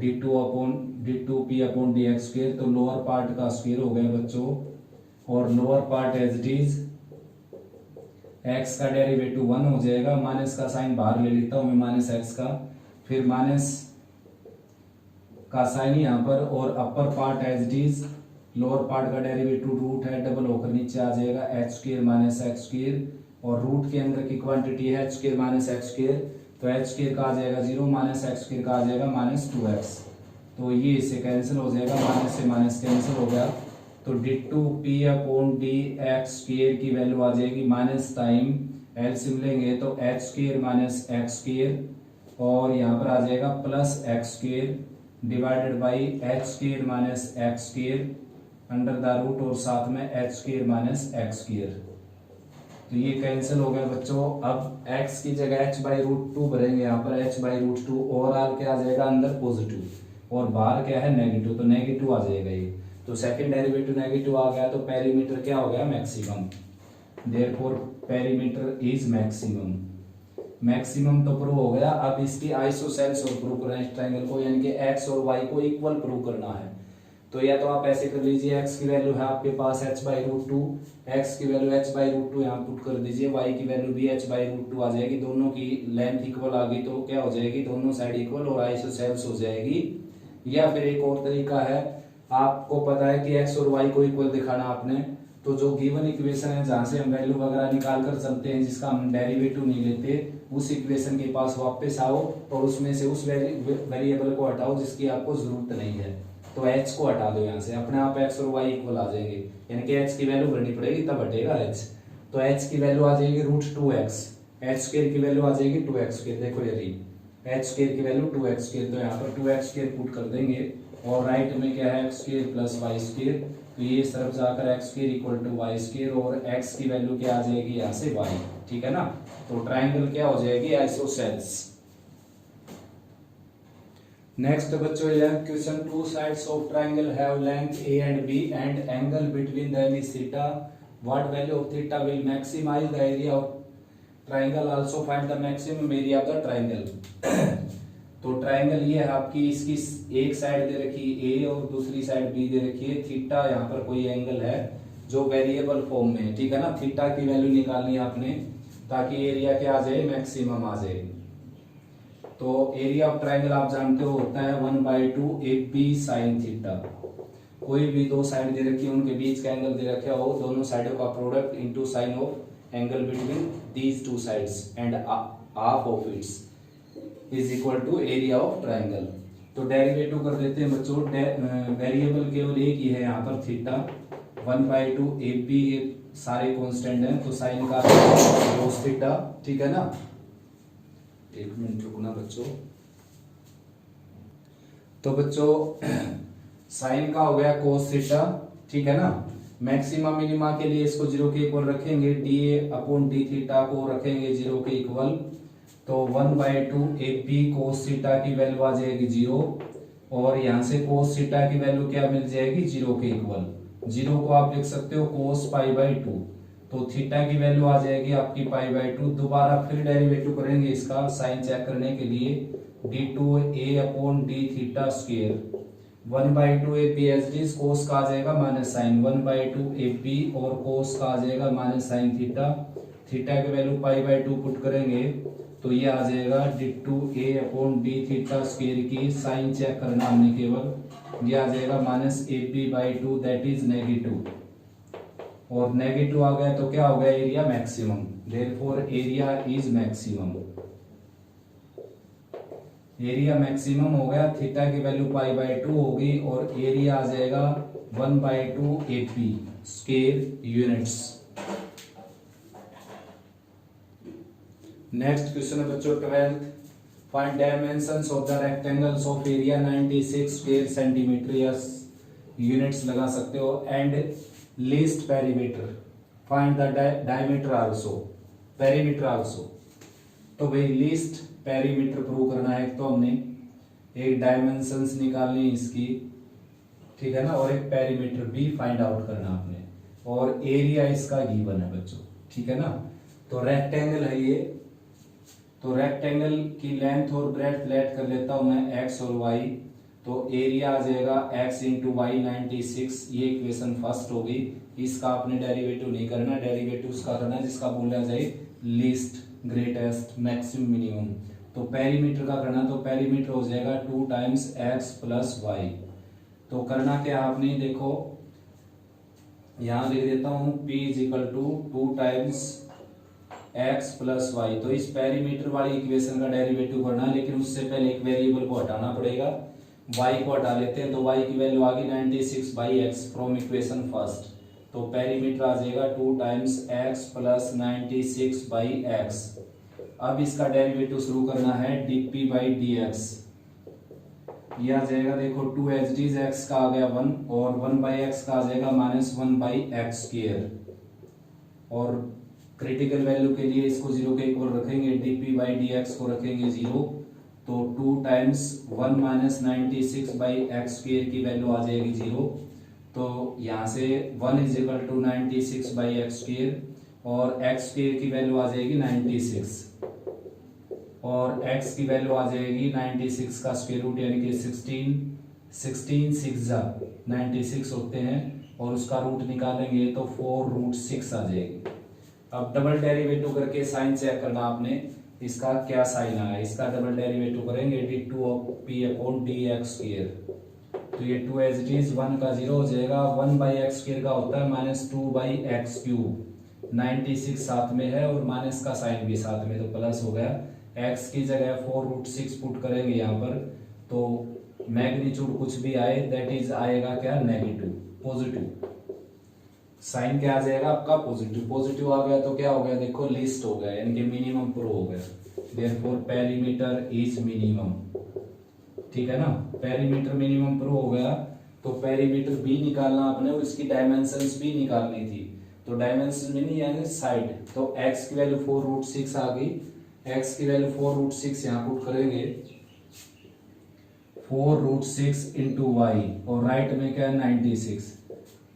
d2p/dx²। तो लोअर पार्ट का स्क्वायर हो गया बच्चों, और lower part as it is x का डेरिवेटिव 1 हो जाएगा। माइनस का साइन बाहर ले लेता हूं मैं, माइनस x का, फिर माइनस का साइन यहाँ पर, और upper part as it is, lower part का डेरिवेटिव रूट है, डबल होकर नीचे आ जाएगा h² - x², और रूट के अंदर की क्वांटिटी है h² - x², तो h² का आ जाएगा 0, माइनस x² का आ जाएगा -2x। तो ये इससे कैंसिल हो जाएगा, माइनस से माइनस कैंसिल हो गया। तो d2p/dx² की वैल्यू आ जाएगी माइनस टाइम एलसीएम लेंगे तो h² - x², और यहाँ पर आ जाएगा plus x² divided by h² - x² under the root, और साथ में h² - x²। तो ये कैंसिल हो गया बच्चों। अब x की जगह h/√2 भरेंगे यहाँ पर, h/√2, ओवरऑल क्या आ जाएगा अंदर पॉजिटिव, और बाहर क्या है नेगेटिव, तो नेगेटिव आ जाएगा ये। तो सेकंड डेरिवेटिव नेगेटिव आ गया, तो पेरीमीटर क्या हो गया maximum. Therefore perimeter is maximum. Maximum तो प्रूव हो गया। अब इसकी आइसोसेल्स और प्रूव करना है इस ट्रायंगल को, यानी कि x और y को इक्वल प्रूव करना है। तो या तो आप ऐसे कर लीजिए, x की वैल्यू है आपके पास h/√2, x की वैल्यू h/√2 यहाँ पुट कर दीजिए, y की वैल्यू भी h/√2 आ जाएगी, दोनों की लेंथ इक्वल आ गई तो क्या हो जाएगी, दोनों साइड इक्वल और आइसोसेल्स हो जाएगी। या फिर एक और तरीका है, आपको पता है कि x और y को इक्वल दिखाना आपने, तो जो गिवन इक्वेशन है जहां से हम वैल्यू वगैरह निकाल कर चलते हैं, जिसका हम डेरिवेटिव नहीं लेते, उस इक्वेशन के पास वापस आओ और उसमें से उस वेरिएबल को हटाओ जिसकी आपको जरूरत नहीं है। तो h को हटा दो यहाँ से, अपने आप x और y इक्वल आ जाएंगे, यानी कि h की वैल्यू भरनी पड़ेगी तब हटेगा h। तो h की वैल्यू आ जाएगी √2x, h² की वैल्यू आ जाएगी 2x²। देखो यदि h² की वैल्यू 2x², तो यहाँ पर 2x² पुट कर देंगे, और राइट में क्या है x² + y², तो ये इस तरफ जाकर x² = y², और x की वैल्यू क्या आ जाएगी यहाँ से y, ठीक है ना। तो ट्राइंगल क्या हो जाएगी आइसोसेल्स। नेक्स्ट बच्चों 11th question, two sides of triangle have length a and b and angle between them is theta. What value of theta will maximize the area of triangle? Also find the maximum area of the triangle. तो triangle ये है आपकी, इसकी एक side दे रखी a और दूसरी side b दे रखी है। थीटा यहाँ पर कोई एंगल है जो वेरिएबल फॉर्म में है, ठीक है ना। थीटा की वैल्यू निकालनी है आपने ताकि एरिया क्या आ जाए, मैक्सिमम आ जाए। तो एरिया ऑफ ट्राइंगल आप जानते हो होता है 1/2 AB sin थीटा। कोई भी दो साइड दे रखी है, उनके बीच का एंगल दे रखा हो, दोनों साइडों का product into sine of angle between these two sides and half of its is equal to area of triangle. तो डेरिवेटिव कर देते हैं बच्चों, वेरिएबल केवल एक ही है यहाँ पर थीटा, 1/2 AB सारे कांस्टेंट हैं, तो साइन का cos थीटा, ठीक है ना। एक मिनट रुकना बच्चों। तो बच्चों साइन का हो गया cos थीटा, ठीक है ना। मैक्सिमा मिनिमा के लिए इसको 0 के इक्वल रखेंगे, dA/d थीटा को रखेंगे 0 के इक्वल, तो 1/2 AB cos थीटा की वैल्यू आ जाएगी 0, और यहां से cos थीटा की वैल्यू क्या मिल जाएगी 0 के इक्वल। 0 को आप लिख सकते हो cos π/2, तो थीटा की वैल्यू आ जाएगी आपकी π/2। दोबारा फिर डेरिवेटिव करेंगे इसका साइन चेक करने के लिए, d2A/d theta square, 1/2 AB as it is, cos का आ जाएगा माइनस साइन, 1/2 AB और cos का आ जाएगा माइनस साइन थीटा। थीटा की वैल्यू π/2 पुट करेंगे तो ये आ जाएगा d2A/d थीटा स्क्वायर की साइन चेक करना हमने केवल, ये आ जाएगा -AB/2 दैट इज नेगेटिव, और नेगेटिव आ गया तो क्या हो गया area maximum, therefore area is maximum. Area maximum हो गया, थीटा की वैल्यू π/2 होगी और एरिया आ जाएगा 1/2 AP square units. Next question है बच्चों 12th, find dimensions of the rectangles of area 96 square centimetre, या यूनिट्स लगा सकते हो, and least perimeter, find the diameter also, perimeter also. तो भाई लीस्ट पेरीमीटर प्रूव करना है, तो हमने एक डायमेंशंस निकालनी है इसकी, ठीक है ना, और एक पेरीमीटर बी फाइंड आउट करना आपने, और एरिया इसका गिवन है बच्चों, ठीक है ना। तो रेक्टेंगल है ये, तो रेक्टेंगल की लेंथ और ब्रेड्थ लेट कर लेता हूं मैं एक्स और वाई, तो एरिया आ जाएगा एक्स इंटू वाई 96, ये इक्वेशन फर्स्ट होगी। इसका आपने डेरिवेटिव नहीं करना, डेरिवेटिव उसका करना जिसका बोला जाए लीस्ट, ग्रेटेस्ट, मैक्सिमम, मिनिमम। तो पेरीमीटर का करना, तो पेरीमीटर हो जाएगा 2 टाइम्स एक्स प्लस वाई। तो करना क्या आपने, देखो यहां लिख देता हूं P is equal to 2 times x plus y. तो इस पेरीमीटर वाली इक्वेशन का डेरिवेटिव करना, लेकिन उससे पहले एक वेरिएबल को हटाना पड़ेगा, y को हटा लेते हैं, तो y की वैल्यू आ गई 96/x फ्रॉम इक्वेशन फर्स्ट। तो पेरीमीटर आ जाएगा 2 टाइम्स x प्लस 96/x। अब इसका डेरिवेटिव शुरू करना है dp/dx, ये आ जाएगा देखो 2 एच डी एक्स का आ गया 1, और 1/x का आ जाएगा -1/x², और क्रिटिकल वैल्यू के लिए इसको 0 के इक्वल रखेंगे, dp/dx को रखेंगे 0, तो 2 टाइम्स 1 - 96/x² की वैल्यू आ जाएगी 0। तो यहाँ से 1 इज इक्वल टू 96/x², और x² की वैल्यू आ जाएगी 96, और x की वैल्यू आ जाएगी 96 का स्क्वायर रूट यानी कि 16 6 96 होते हैं, और उसका रूट निकालेंगे तो 4√6 आ जाएगी। अब डबल डेरिवेटिव करके साइन चेक करना आपने, इसका क्या साइन आया, इसका डबल डेरिवेटिव करेंगे d2p/dx², तो ये 2 एज इट इज, 1 का 0 हो जाएगा, 1/x² का होता है -2/x³, 96 साथ में है और माइनस का साइन भी साथ में, तो प्लस हो गया। x की जगह 4√6 पुट करेंगे यहाँ पर, तो मैग्नीट्यूड कुछ भी आए दैट इज आएगा क्या, नेगेटिव, पॉजिटिव। साइन क्या आ जाएगा आपका, पॉजिटिव। पॉजिटिव आ गया तो क्या हो गया, देखो लिस्ट हो गया, यानी कि मिनिमम प्रूव हो गया। देयरफॉर पेरीमीटर इज मिनिमम, ठीक है ना, पेरीमीटर मिनिमम प्रूव हो गया। तो पेरीमीटर बी निकालना आपने, और इसकी डायमेंशंस भी निकालनी थी, तो डायमेंशन में नहीं यानी साइड, तो x की वैल्यू 4√6 आ गई, x की वैल्यू 4√6 यहाँ पुट करेंगे, 4√6 इंटू वाई, और राइट में क्या है 96,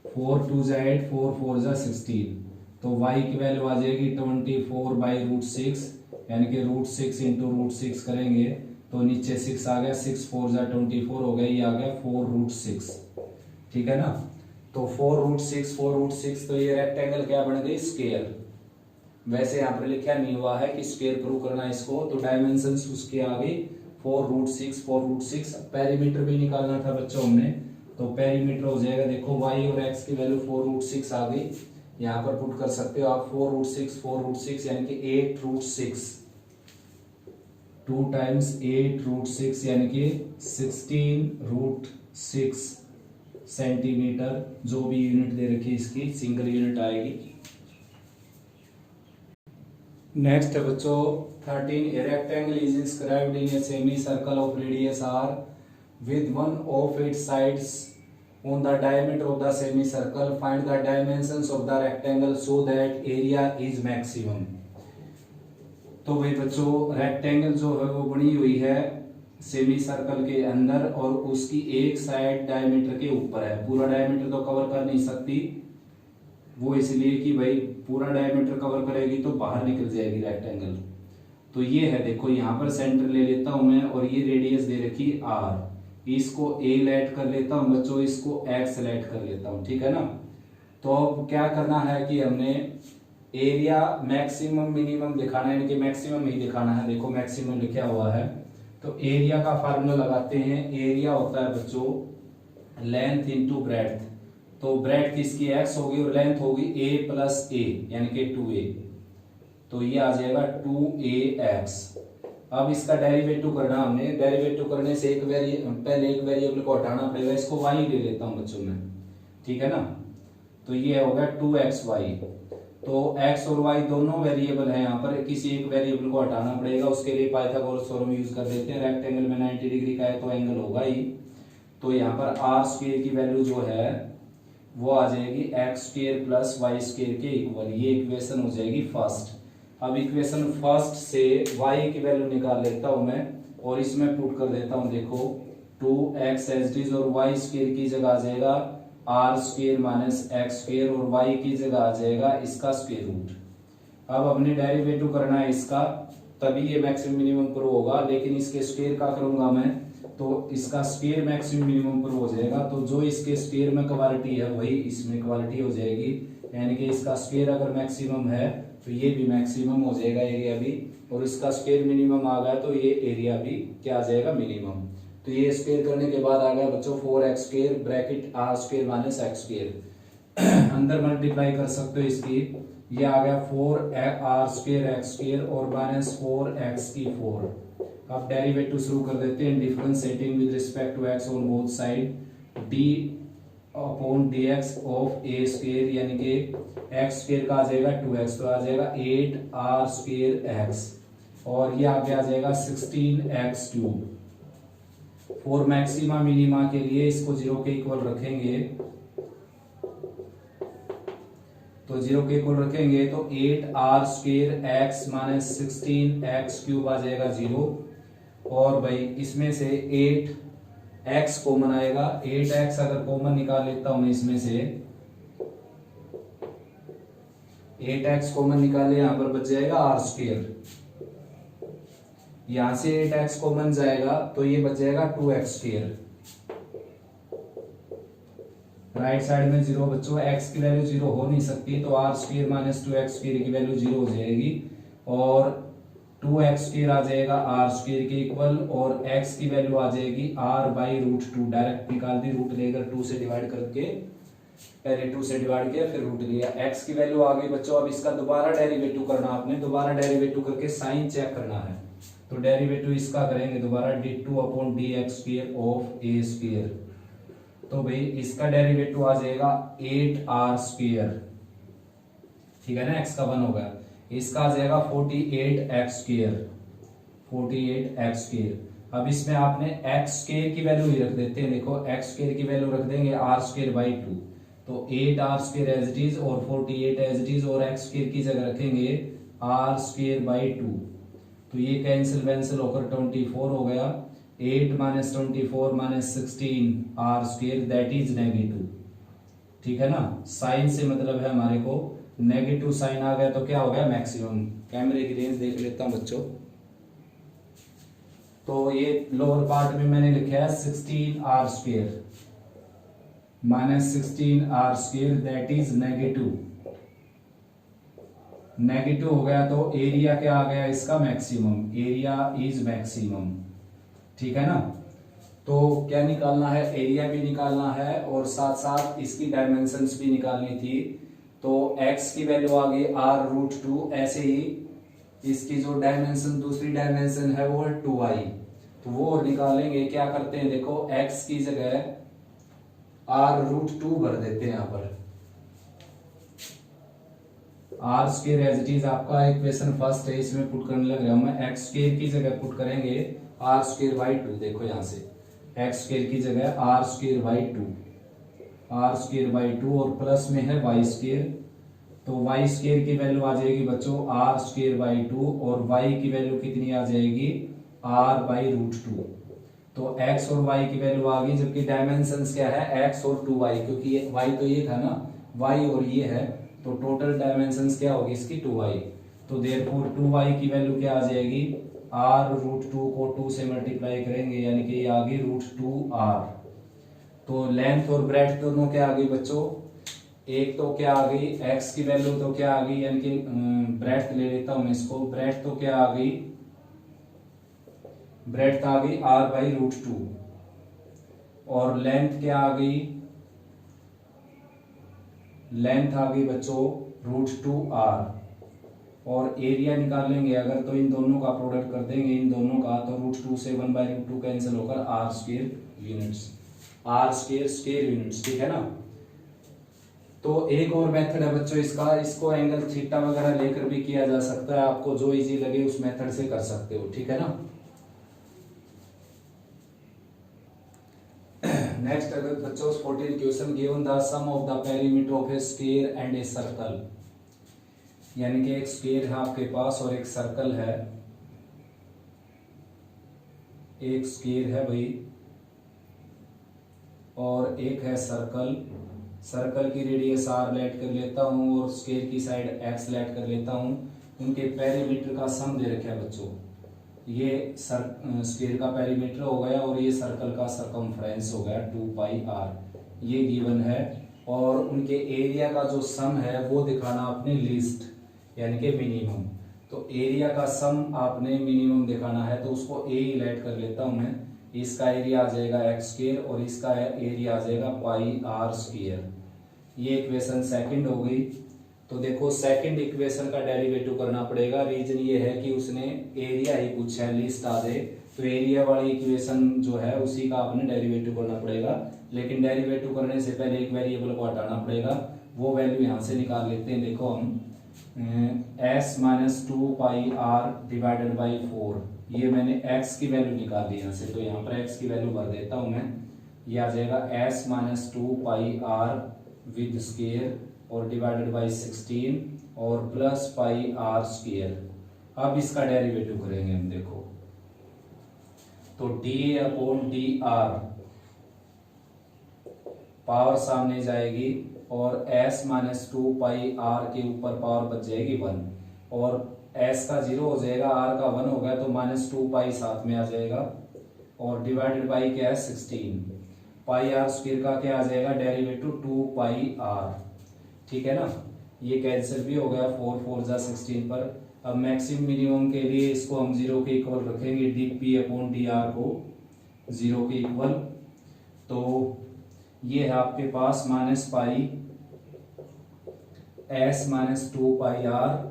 4 2 जा 8, 4 4 जा 16, तो y की वैल्यू आ जाएगी 24/√6, यानी कि √6 इंटू √6 करेंगे तो नीचे 6 आ गया, 6 4 जा 24 हो गया, ये आ गया 4√6, ठीक है ना। तो 4√6, तो ये रेक्टेंगल क्या बन गई, स्क्वायर। वैसे यहाँ पर लिखा नहीं हुआ है कि स्क्वायर प्रूव करना है इसको, तो डायमेंशंस उसके आ गई 4√6। पेरीमीटर भी निकालना था बच्चों हमने, तो पेरीमीटर हो जाएगा, देखो y और x की वैल्यू 4√6 आ गई, यहाँ पर पुट कर सकते हो आप 4√6 यानी कि 8√6, 2 टाइम्स 8√6 यानी कि 16√6 सेंटीमीटर, जो भी यूनिट दे रखी है इसकी सिंगल यूनिट आएगी। नेक्स्ट है बच्चों 13, a rectangle is inscribed in a semicircle of radius r with one of its sides on the diameter of the semicircle. Find the dimensions of the rectangle so that area is maximum. तो भाई बच्चों rectangle जो है वो बनी हुई है semi circle के अंदर, और उसकी एक साइड डायमीटर के ऊपर है, पूरा डायमीटर तो कवर कर नहीं सकती वो, इसलिए कि भाई पूरा डायमीटर कवर करेगी तो बाहर निकल जाएगी रेक्टेंगल। तो ये है, देखो यहाँ पर सेंटर ले लेता हूं मैं, और ये रेडियस दे रखी r, इसको a लेट कर लेता हूं बच्चों, इसको x लेट कर लेता हूं, ठीक है ना। तो अब क्या करना है कि हमने एरिया मैक्सिमम मिनिमम दिखाना है, यानी कि मैक्सिमम ही दिखाना है, देखो मैक्सिमम लिखा हुआ है। तो एरिया का फार्मूला लगाते हैं, एरिया होता है बच्चों लेंथ इंटू ब्रेड्थ, तो ब्रेड्थ इसकी x होगी और लेंथ होगी a प्लस a यानी कि 2a, तो ये आ जाएगा 2ax। अब इसका डेरिवेटिव करना हमने, डेरिवेटिव करने से पहले एक वेरिएबल को हटाना पड़ेगा, इसको y ले लेता हूं बच्चों में, ठीक है ना। तो ये होगा 2xy, तो x और y दोनों वेरिएबल है, यहाँ पर किसी एक वेरिएबल को हटाना पड़ेगा, उसके लिए पाइथागोरस थ्योरम यूज कर देते हैं। रेक्टेंगल में 90 डिग्री का है तो एंगल होगा ही, तो यहाँ पर r² की वैल्यू जो है वो आ जाएगी x² प्लस y² के इक्वल, ये इक्वेशन हो जाएगी फर्स्ट। अब इक्वेशन फर्स्ट से y की वैल्यू निकाल लेता हूं मैं, और इसमें पुट कर देता हूं, देखो 2x एज इट इज, और वाई स्क्वायर की जगह आ जाएगा r square minus x square, और वाई की जगह आ जाएगा इसका स्क्वायर रूट। अब अपने डेरिवेटिव करना है इसका, तभी ये मैक्सिमम मिनिमम प्रूव होगा, लेकिन इसके स्क्वायर का करूंगा मैं तो इसका स्क्वायर मैक्सिमम मिनिमम प्रूव हो जाएगा। तो जो इसके स्क्वायर में क्वालिटी है वही इसमें क्वालिटी हो जाएगी, यानी कि इसका स्क्वायर अगर मैक्सिमम है तो ये भी मैक्सिमम हो जाएगा एरिया भी, और इसका स्क्वायर मिनिमम आ गया तो ये एरिया भी क्या आ जाएगा मिनिमम। तो ये स्क्वायर करने के बाद आ गया बच्चों 4x square bracket r square minus x square, अंदर मल्टीप्लाई कर सकते हो इसकी, ये आ गया 4r स्क्वायर एक्स स्क्वायर और माइनस 4x की 4। अब डेरिवेटिव शुरू कर देते हैं, differentiating with respect to x on both side, d upon dx of a square, यानी कि x स्क्वायर का आ जाएगा 2x, तो आ जाएगा 8r स्क्वायर x, और ये आगे आ जाएगा 16x cube. For maxima minima के लिए इसको 0 के इक्वल रखेंगे, तो 0 के इक्वल रखेंगे तो 8r square x minus 16x cube आ जाएगा 0, और भाई इसमें से 8x कॉमन आएगा, 8x अगर कॉमन निकाल लेता हूं मैं इसमें से, 8x कॉमन निकाले यहां पर बच जाएगा आर स्क्वायर, यहां से 8x कॉमन जाएगा तो ये बच जाएगा 2x स्क्वायर, राइट साइड में 0 बच्चों, x की वैल्यू 0 हो नहीं सकती, तो r square minus 2x square की वैल्यू 0 हो जाएगी, और 2x स्क्वायर आ जाएगा आर स्क्वायर के इक्वल, और x की वैल्यू आ जाएगी r बाई रूट 2, डायरेक्ट निकाल दी, रूट लेकर 2 से डिवाइड करके, पहले 2 से डिवाइड किया फिर रूट लिया, x की वैल्यू आ गई बच्चों। अब इसका दोबारा डेरिवेटिव करना, आपने दोबारा डेरिवेटिव करके साइन चेक करना है, तो डेरिवेटिव इसका करेंगे दोबारा d2 upon dx square of a square, तो भाई इसका डेरिवेटिव आ जाएगा 8r स्क्वायर, ठीक है ना, x का 1 होगा, इसका आ जाएगा 48x स्क्वायर, 48x स्क्वायर। अब इसमें आपने x स्क्वायर की वैल्यू ही रख देते हैं, देखो x स्क्वायर की वैल्यू रख देंगे r स्क्वायर बाई 2, तो 8r square as it is और 48 एज इट इज, और x स्क्वायर की जगह रखेंगे r स्क्वायर बाई 2, तो ये कैंसिल होकर 24 हो गया, 8 minus 24 minus 16 r square that is negative, ठीक है ना, साइन से मतलब है हमारे को, नेगेटिव साइन आ गया तो क्या हो गया मैक्सिमम। कैमरे की रेंज देख लेता हूं बच्चों, तो ये लोअर पार्ट में मैंने लिखा है 16r square minus 16r square that is negative, negative हो गया तो एरिया क्या आ गया इसका मैक्सिमम, एरिया इज मैक्सिमम, ठीक है ना। तो क्या निकालना है, एरिया भी निकालना है और साथ साथ इसकी डायमेंशंस भी निकालनी थी, तो x की वैल्यू आ गई r रूट 2, ऐसे ही इसकी जो डायमेंशन दूसरी डायमेंशन है वो है 2y, तो वो निकालेंगे, क्या करते हैं देखो x की जगह r रूट 2 भर देते हैं, यहाँ पर r square as it is आपका इक्वेशन फर्स्ट है, इसमें पुट करने लग रहा हूं मैं, एक्स स्क्वायर की जगह पुट करेंगे आर स्क्वायर बाई 2, देखो यहां से एक्स स्क्वायर की जगह r square by 2, r square by 2 और प्लस में है वाई स्क्वायर, तो वाई स्क्वायर की वैल्यू आ जाएगी बच्चों आर स्क्वायर बाई 2, और वाई की वैल्यू कितनी आ जाएगी आर बाई रूट 2, तो x और y की वैल्यू आ गई, जबकि डायमेंशंस क्या है x और 2y, क्योंकि y तो ये था ना, y और ये है, तो टोटल डायमेंशंस क्या होगी इसकी 2y, तो देयरफॉर 2y की वैल्यू क्या आ जाएगी r रूट 2 को 2 से मल्टीप्लाई करेंगे, यानी कि ये आ गई रूट 2r, तो लेंथ और ब्रेड्थ दोनों क्या आ गई बच्चों, एक तो क्या आ गई x की वैल्यू तो क्या आ गई, यानी कि ब्रेड्थ ले लेता हूं इसको, ब्रेड्थ तो क्या आ गई, ब्रेड्थ आ गई r बाई रूट 2, और लेंथ क्या आ गई, लेंथ आ गई बच्चों रूट 2r, और एरिया निकालेंगे अगर तो इन दोनों का प्रोडक्ट कर देंगे, इन दोनों का, तो रूट 2 से 1 बाई रूट 2 कैंसिल होकर r square units, r square square units, ठीक है ना। तो एक और मेथड है बच्चों इसका, इसको एंगल थीटा वगैरह लेकर भी किया जा सकता है, आपको जो इजी लगे उस मेथड से कर सकते हो, ठीक है ना। नेक्स्ट अगर बच्चों 14 question given the sum of the perimeter of a square and a circle, यानी कि एक स्क्वायर है आपके पास और एक सर्कल है, एक स्क्वायर है भाई और एक है सर्कल। सर्कल की रेडियस r लेट कर लेता हूँ और स्क्वायर की साइड x लेट कर लेता हूँ। उनके पेरीमीटर का सम दे रखा है बच्चों। ये स्क्वायर का पेरीमीटर हो गया और ये सर्कल का सरकमफ्रेंस हो गया 2 पाई r, ये गिवन है। और उनके एरिया का जो सम है वो दिखाना आपने लीस्ट यानी कि मिनिमम। तो एरिया का सम आपने मिनिमम दिखाना है तो उसको a ही लेट कर लेता हूं मैं। इसका एरिया आ जाएगा एक्स स्क्वायर और इसका एरिया आ जाएगा पाई आर स्क्वायर। ये इक्वेशन सेकंड हो गई। तो देखो सेकंड इक्वेशन का डेरिवेटिव करना पड़ेगा। रीजन ये है कि उसने एरिया ही पूछा है, लिस्ट आ जाए तो एरिया वाली इक्वेशन जो है उसी का आपने डेरिवेटिव करना पड़ेगा। लेकिन डेरिवेटिव करने से पहले एक वेरिएबल को हटाना पड़ेगा, वो वैल्यू यहाँ से निकाल लेते हैं। देखो हम s minus 2 pi r divided by 4, ये मैंने x की वैल्यू निकाल दी यहाँ से, तो यहाँ पर x की वैल्यू भर देता हूँ मैं। ये आ जाएगा s minus 2 pi r with square और डिवाइडेड बाई 16 और प्लस पाई आर स्क्वायर। अब इसका डेरिवेटिव करेंगे हम। देखो तो d upon d are, power सामने जाएगी और s माइनस 2 पाई आर के ऊपर पावर बच जाएगी 1 और s का 0 हो जाएगा, r का 1 हो गया तो माइनस 2 पाई साथ में आ जाएगा और डिवाइडेड बाई क्या है 16। पाई आर स्क्वायर का क्या आ जाएगा डेरिवेटिव 2 पाई आर, ठीक है ना। ये कैंसिल भी हो गया, 4 4 जा 16 पर। अब मैक्सिमम मिनिमम के लिए इसको हम 0 के इक्वल रखेंगे, d p upon d r को 0 के इक्वल। तो ये है आपके पास minus pi s minus 2 pi r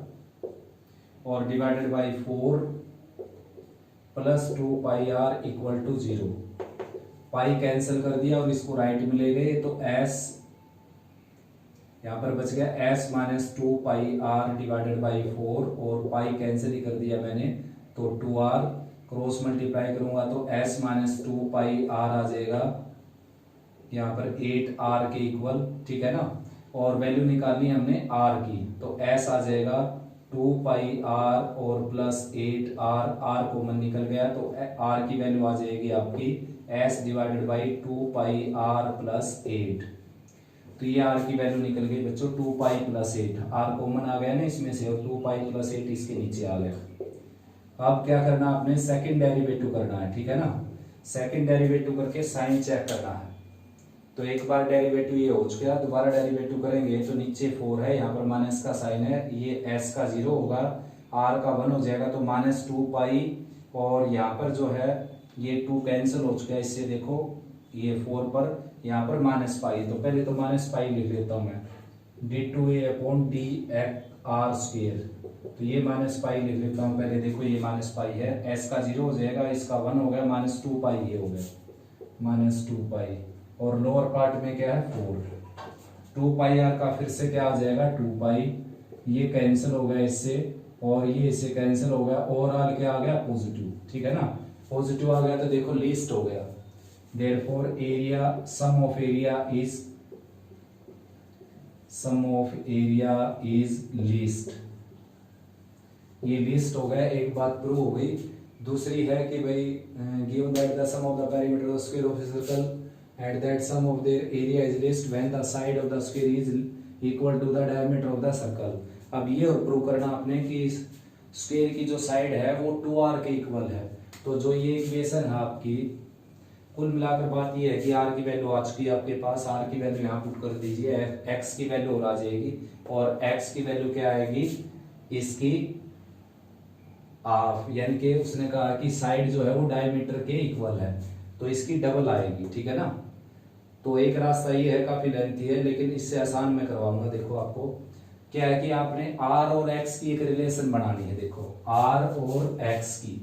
और divided by 4 plus 2 pi r equal to 0। Pi cancel कर दिया और इसको राइट में ले गए तो s यहाँ पर बच गया s minus 2 pi r divided by 4 और पाई कैंसिल ही कर दिया मैंने तो 2r, क्रॉस मल्टीप्लाई करूंगा तो s माइनस 2 पाई आर आ जाएगा यहाँ पर 8r के इक्वल, ठीक है ना। और वैल्यू निकालनी हमने r की, तो s आ जाएगा 2 पाई r और प्लस 8r, r कॉमन निकल गया तो r की वैल्यू आ जाएगी आपकी s divided by 2 pi r plus 8। तो ये r की वैल्यू निकल गई बच्चों 2 पाई प्लस 8, r कॉमन आ गया ना इसमें से और 2 पाई प्लस 8 इसके नीचे आ गया। अब क्या करना आपने सेकंड डेरिवेटिव करना है, ठीक है ना। सेकंड डेरिवेटिव करके साइन चेक करना है। तो एक बार डेरिवेटिव ये हो चुका, दोबारा डेरिवेटिव करेंगे तो नीचे 4 है, यहाँ पर माइनस का साइन है, ये s का 0 होगा, r का 1 हो जाएगा तो माइनस 2 पाई और यहाँ पर जो है ये 2 कैंसिल हो चुका है इससे। देखो ये 4 पर यहाँ पर माइनस पाई, तो पहले तो माइनस पाई लिख लेता हूँ मैं, d2a upon d are square. तो ये माइनस पाई लिख लेता हूँ पहले। देखो ये माइनस पाई है, s का 0 हो जाएगा, इसका 1 हो गया, माइनस 2 पाई ये हो गया माइनस 2 पाई और लोअर पार्ट में क्या है 4। 2 पाई आर का फिर से क्या आ जाएगा 2 पाई, ये कैंसिल हो गया इससे और ये इससे कैंसिल हो गया, ओवरऑल क्या आ गया पॉजिटिव, ठीक है ना। पॉजिटिव आ गया तो देखो लीस्ट हो गया। Therefore area sum of area is least, ये लिस्ट हो गया। एक बात प्रूव हो गई। दूसरी है कि भाई given that the sum of the perimeter of square of a circle and that sum of their area is least when the side of the square is equal to the diameter of the circle। अब ये और prove करना आपने कि square की जो side है वो 2r के इक्वल है। तो जो ये इक्वेशन है आपकी, कुल मिलाकर बात ये है कि r की वैल्यू आ चुकी है आपके पास, r की वैल्यू यहाँ पुट कर दीजिए, x की वैल्यू और आ जाएगी और x की वैल्यू क्या आएगी इसकी हाफ, यानी कि उसने कहा कि साइड जो है वो डायमीटर के इक्वल है तो इसकी डबल आएगी, ठीक है ना। तो एक रास्ता ये है, काफी लेंथी है लेकिन इससे आसान मैं करवाऊंगा। देखो आपको क्या है कि आपने r और x की एक रिलेशन बनानी है। देखो r और x की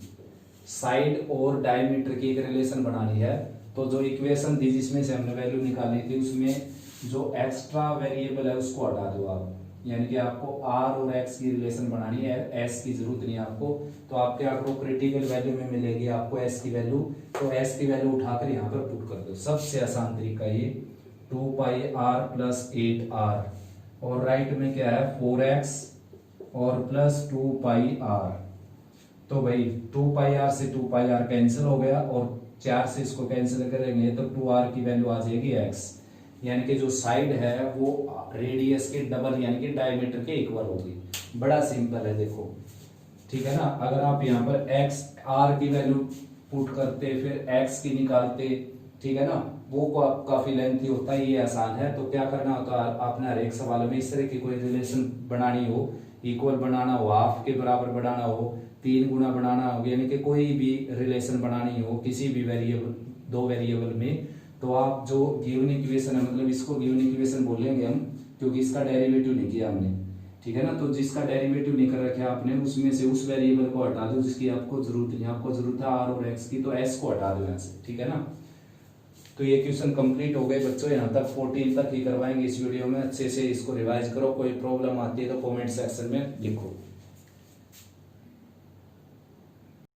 साइड और डायमीटर की एक रिलेशन बनानी है। तो जो इक्वेशन थी जिसमें से हमने वैल्यू निकाली थी उसमें जो एक्स्ट्रा वेरिएबल है उसको हटा दो आप, यानी कि आपको r और x की रिलेशन बनानी है, s की जरूरत नहीं है आपको। तो आप क्या करो क्रिटिकल वैल्यू में मिलेगी आपको s की वैल्यू, तो s की वैल्यू उठाकर यहाँ पर पुट कर दो। सबसे आसान तरीका ये 2 पाई r प्लस 8r और राइट में क्या है 4x और प्लस 2 पाई r तो भाई 2πr से 2πr कैंसिल हो गया और 4 से इसको कैंसिल करेंगे तो 2r की वैल्यू आ जाएगी x, यानी कि जो साइड है वो रेडियस के डबल यानी कि डायमीटर के इक्वल होगी। बड़ा सिंपल है देखो, ठीक है ना। अगर आप यहाँ पर x r की वैल्यू पुट करते फिर x की निकालते, ठीक है ना, वो काफी लेंथी होता है, ये आसान है। तो क्या करना होता है आपने हर एक सवाल में इस तरह की कोई रिलेशन बनानी हो, इक्वल बनाना हो, हाफ के बराबर बनाना हो, 3 गुना बनाना हो, यानी कि कोई भी रिलेशन बनानी हो किसी भी वेरिएबल, 2 वेरिएबल में, तो आप जो गिवन इक्वेशन है, मतलब इसको गिवन इक्वेशन बोलेंगे हम क्योंकि इसका डेरिवेटिव नहीं किया हमने, ठीक है ना। तो जिसका डेरिवेटिव नहीं कर रखा आपने उसमें से उस वेरिएबल को हटा दो जिसकी आपको जरूरत नहीं, आपको जरूरत है r और x की, तो s को हटा दो यहाँ से, ठीक है ना। तो ये क्वेश्चन कंप्लीट हो गए बच्चों, यहाँ तक 14 तक ही करवाएंगे इस वीडियो में। अच्छे से इसको रिवाइज करो, कोई प्रॉब्लम आती है तो कमेंट सेक्शन में लिखो।